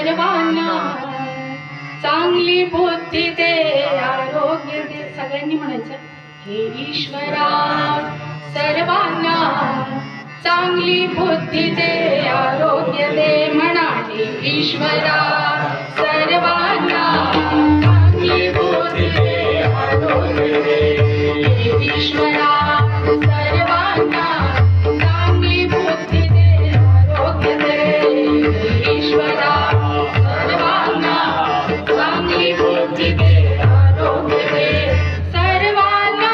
सर्वांना चांगली बुद्धी दे, आरोग्य दे. सगळ्यांनी म्हणायचं, हे ईश्वरा सर्वांना चांगली बुद्धी दे, आरोग्य दे. म्हणा, हे ईश्वरा सर्वांना चांगली बुद्धी दे, आरोग्य दे. हे ईश्वरा सर्वांना चांगली बुद्धी दे, आरोग्य दे. हे ईश्वरा सर्वांना चांगली बुद्धी दे, आरोग्य दे. सर्वांना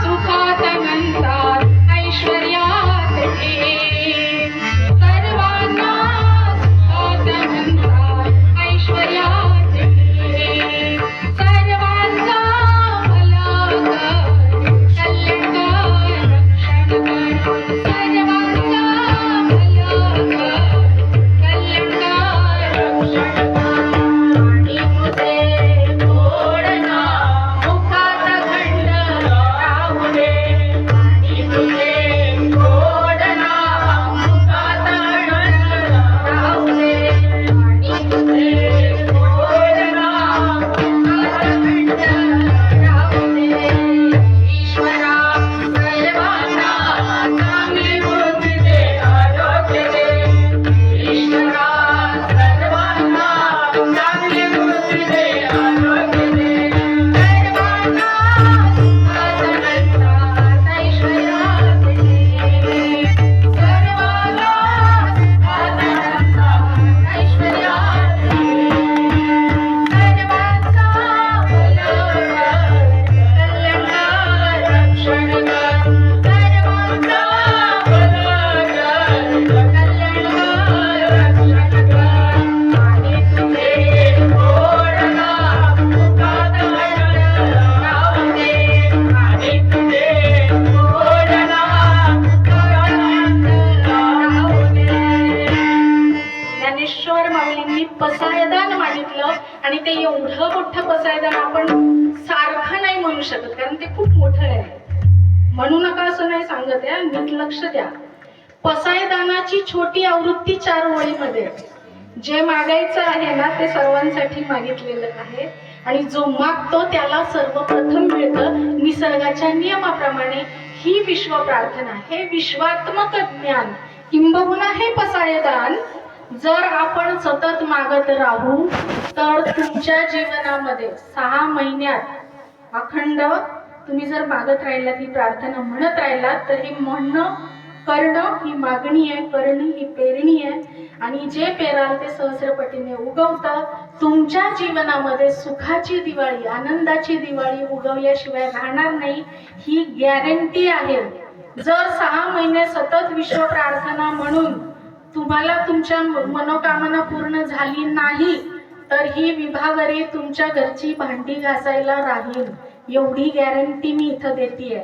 सुखात म्हणतात, ऐश्वर्यात घे. सर्वांना सुखात म्हणतात, ऐश्वर्यात घे. सर्वांचा भला कर, कल्याणकार रक्षण कर. सर्वांचा भला कर, कल्याणकार रक्षण कर. आणि तुझे गोड नाम मुखात खंड राहू दे. आणि तुझे गोड नाम मुखात खंड राहू दे. आणि तुझे गोड नाम मुखात खंड राहू दे. ईश्वरा सर्वांना चांगली बुद्धी दे, आरोग्य दे. ईश्वरा सर्वांना चांगली बुद्धी दे, आरोग्य दे. सर्वांना सुखात म्हणतात, ऐश्वर्यात घे. सर्वांना सुखात म्हणतात, ऐश्वर्यात घे. सर्वांचा भला कर, कल्याणकार रक्षण कर. सर्वांचा भला कर, कल्याणकार रक्षण कर. आणि तुझे गोड नाम मुखात खंड राहू दे. आणि तुझे गोड नाम मुखात खंड राहू दे. ज्ञानेश्वर माऊलींनी पसायदान मागितलं आणि ते एवढं मोठं पसायदान आपण सारखं नाही म्हणू शकत, कारण ते खूप मोठं आहे. म्हणू नका असं नाही सांगत आहे, नीट लक्ष द्या. पसायदानाची छोटी आवृत्ती 4 ओळीमध्ये. जे मागायचं आहे ना ते सर्वांसाठी मागितलेलं आहे आणि जो मागतो त्याला सर्वप्रथम मिळतं निसर्गाच्या नियमाप्रमाणे. ही विश्व प्रार्थना, हे विश्वात्मक ज्ञान किंबहुना हे पसायदान जर आपण सतत मागत राहू तर तुमच्या जीवनामध्ये 6 महिन्यात अखंड तुम्ही जर मागत राहिलात, ही प्रार्थना म्हणत राहिलात, तर हे म्हणणं करणं ही मागणी आहे, करणं ही पेरणी आहे. आणि जे पेराल ते सहस्रपटीने उगवतं. तुमच्या जीवनामध्ये सुखाची दिवाळी, आनंदाची दिवाळी उगवल्याशिवाय राहणार नाही, ही गॅरंटी आहे. जर 6 महिने सतत विश्व प्रार्थना म्हणून तुम्हाला तुमच्या मनोकामना पूर्ण झाली नाही तर ही विभावरी तुमच्या घरची भांडी घासायला राहील, एवढी गॅरंटी मी इथं देते.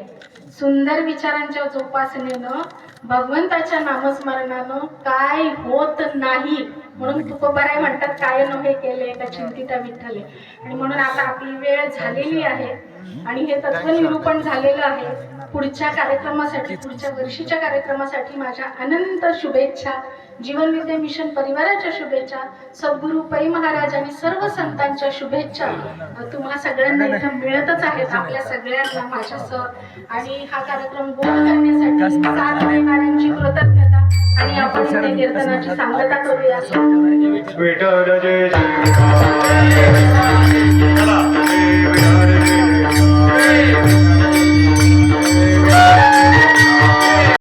सुंदर विचारांच्या जोपासनेनं, भगवंताच्या नामस्मरणानं काय होत नाही. म्हणून तुकोबाराय म्हणतात, काय नव्हे केले का चिंतिता विठ्ठले. आणि म्हणून आता आपली वेळ झालेली आहे आणि हे तत्वनिरूपण झालेलं आहे. पुढच्या कार्यक्रमासाठी, पुढच्या वर्षीच्या कार्यक्रमासाठी माझ्या अनंत शुभेच्छा. जीवन विद्या मिशन परिवाराच्या शुभेच्छा, सद्गुरू पै महाराज आणि सर्व संतांच्या शुभेच्छा तुम्हाला सगळ्यांना इथं मिळतच आहेत, आपल्या सगळ्यांना माझ्यासह. आणि हा कार्यक्रम गोड करण्यासाठी साथ देणाऱ्यांची कृतज्ञता. आणि आपण इथे कीर्तनाची सांगता करूया.